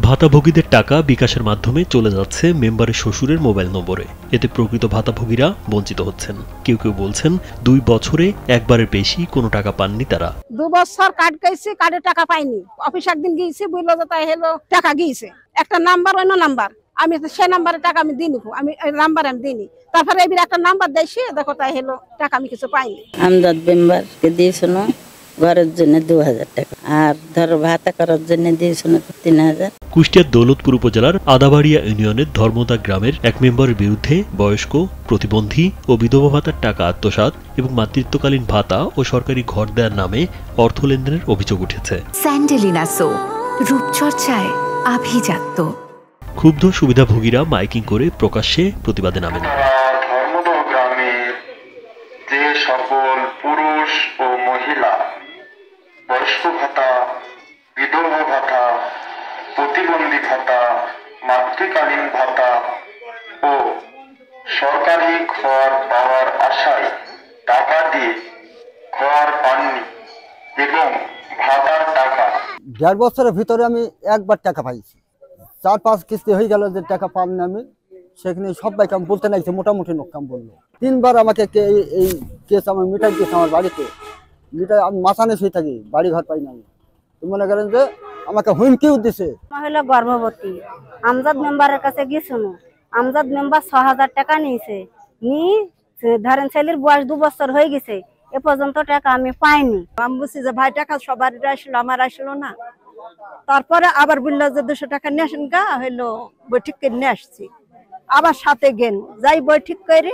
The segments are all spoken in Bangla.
ভাতাভোগীদের টাকা বিকাশের মাধ্যমে চলে যাচ্ছে মেম্বারের শ্বশুরের মোবাইল নম্বরে। এতে প্রকৃত ভাতাভোগীরা বঞ্চিত হচ্ছেন। কেউ কেউ বলছেন 2 বছরে একবারের বেশি কোনো টাকা পাননি তারা। 2 বছর কার্ড গেছে, কার্ডে টাকা পাইনি। অফিস একদিন গিয়েছি, বললো যে তাই হলো টাকা গিয়েছে, একটা নাম্বার অন্য নাম্বার, আমি সেই নাম্বারে টাকা আমি দিই, আমি নাম্বার আমি দিইনি। তারপরে এবার একটা নাম্বার দিয়েছি, দেখো তাই হলো টাকা আমি কিছু পাইনি। আমজাদ মেম্বারকে দিয়েছিল ঘরের জন্য 2000 টাকা, আর ধরো ভাতা করার জন্য দিয়েছিল 3000। কুষ্টিয়ার দৌলতপুর উপজেলার আদাবাড়িয়া ইউনিয়নের ধর্মদা গ্রামের এক মেম্বারের বিরুদ্ধে বয়স্ক, প্রতিবন্ধী ও বিধবা ভাতার টাকা আত্মসাৎ এবং মাতৃত্বকালীন ভাতা ও সরকারি ঘর দেওয়ার নামে অর্থ লেনদেনের অভিযোগ উঠেছে। স্যান্ডেলিনা সো, রূপচর্চায় আভিজাত্য। ক্ষুব্ধ সুবিধাভোগীরা মাইকিং করে প্রকাশ্যে প্রতিবাদে নামেন। ধর্মদহ গ্রামের যে সকল পুরুষ ও মহিলা বয়স্ক ভাতা, বিধবা ভাতা, প্রতিবন্ধী ভাতা, মাতৃকালীন ভাতা ও সরকারি ঘর পাওয়ার আশায় টাকা দিয়ে ঘর পাননি এবং ভাতার টাকা 1.5 বছরের ভিতরে আমি একবার টাকা পাইছি। 4-5 কিস্তি হয়ে গেল যে টাকা পাননি আমি, সেখানে সবাইকে আমি বলতে নাইছি, মোটামুটি নকাম বললো। 3বার আমাকে এই কেস আমার মিটাই দিয়েছে আমার বাড়িতে। মিটাই আমি মাথানে শুয়ে থাকি, বাড়ি ঘর পাই না আমি। তো মনে করেন যে আমাকে হুমকিও দিছে। হলো গর্ভবতী, আমজাদ মেম্বারের কাছে গেছিল। আমজাদ মেম্বার 6000 টাকা নিয়েছে, ধরেন ছেলের বয়স 2 বছর হয়ে গেছে, এ পর্যন্ত টাকা আমি পাইনি। আমি বলছি যে ভাই টাকা সবার আসলো, আমার আসলো না। তারপরে আবার বললো যে 200 টাকা নিয়ে আসেন গা, হইলো বই ঠিক করে নিয়ে আসছি। আবার সাথে গেল, যাই বই ঠিক করে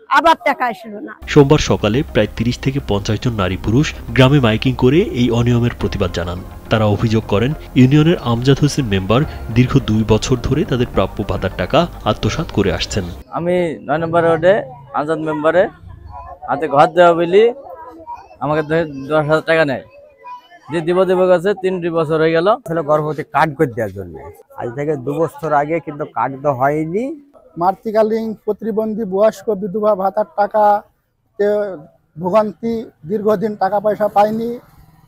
আবার টাকা আসলো না। সোমবার সকালে প্রায় 30 থেকে 50 জন নারী পুরুষ গ্রামে মাইকিং করে এই অনিয়মের প্রতিবাদ জানান। তারা অভিযোগ করেন ইউনিয়নের আমজাদ হোসেন মেম্বার দীর্ঘ 2 বছর ধরে তাদের প্রাপ্য ভাতার টাকা আত্মসাৎ করে আসছেন। আমি 9 নম্বর ওয়ার্ডে আমজাদ মেম্বারে হাতে ঘর দেওয়া বলি আমাকে 10,000 টাকা নেয়, যে দিব কাছে 3 বছর হয়ে গেল। গর্ভবতী কার্ড করে দেওয়ার জন্য আজ থেকে 2 বছর আগে কিন্তু কার্ড তো হয়নি। মাতৃকালীন, প্রতিবন্ধী, বয়স্ক, বিধবা ভাতার টাকা ভোগান্তি, দীর্ঘদিন টাকা পয়সা পায়নি।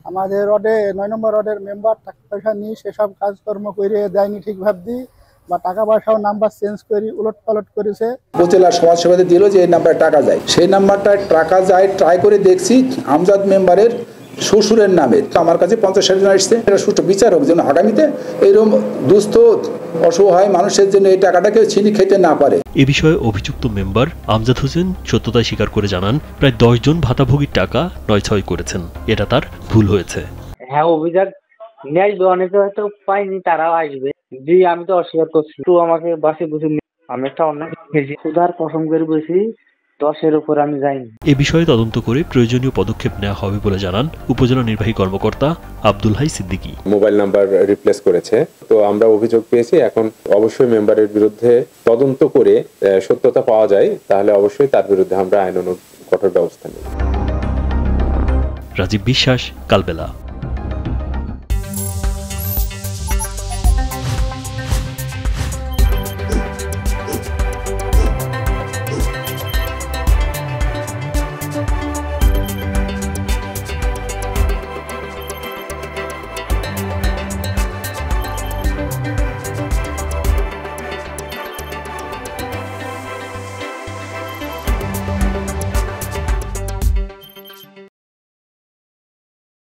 আমাদের ওয়ার্ডে 9 নম্বর ওয়ার্ডের মেম্বার টাকা পয়সা নিয়ে সেসব কাজকর্ম করে দেয়নি ঠিকভাবে, বা টাকা পয়সাও নাম্বার চেঞ্জ করে উলট পালট করেছে। উপজেলার সমাজসেবাতে দিল যে এই নাম্বারে টাকা যায়, সেই নাম্বারটায় টাকা যায় ট্রাই করে দেখছি আমজাদ মেম্বারের শ্বশুরের নামে। আমার কাছে 50 জন আসছে, এটা সুষ্ঠু বিচার হোক যেন আগামীতে এইরকম দুস্থ অসহায় মানুষের জন্য এই টাকাটা কেউ ছিনি খেতে না পারে। এ বিষয়ে অভিযুক্ত মেম্বার আমজাদ হোসেন সত্যতা স্বীকার করে জানান প্রায় 10 জন ভাতাভোগীর টাকা নয়-ছয় করেছেন। এটা তার ভুল হয়েছে। হ্যাঁ, অভিযোগ নিয়ে আসবে, অনেকে হয়তো পাইনি, তারাও আসবে। জি, আমি তো অস্বীকার করছি, তো আমাকে বাসে বুঝে আমি একটা অন্যায় খেয়েছি, সুধার কসম করে বসি 10-এর উপর আমি যাইনি। এ বিষয়ে তদন্ত করে প্রয়োজনীয় পদক্ষেপ নেওয়া হবে বলে জানান উপজেলা নির্বাহী কর্মকর্তা Abdul Hai Siddiqui. Mobile number replace করেছে, তো আমরা অভিযোগ পেয়েছি। এখন অবশ্যই মেম্বারের বিরুদ্ধে তদন্ত করে সত্যতা পাওয়া যায়, তাহলে অবশ্যই তার বিরুদ্ধে আমরা আইনানুগ কঠোর ব্যবস্থা নেব। রাজীব বিশ্বাস, কালবেলা।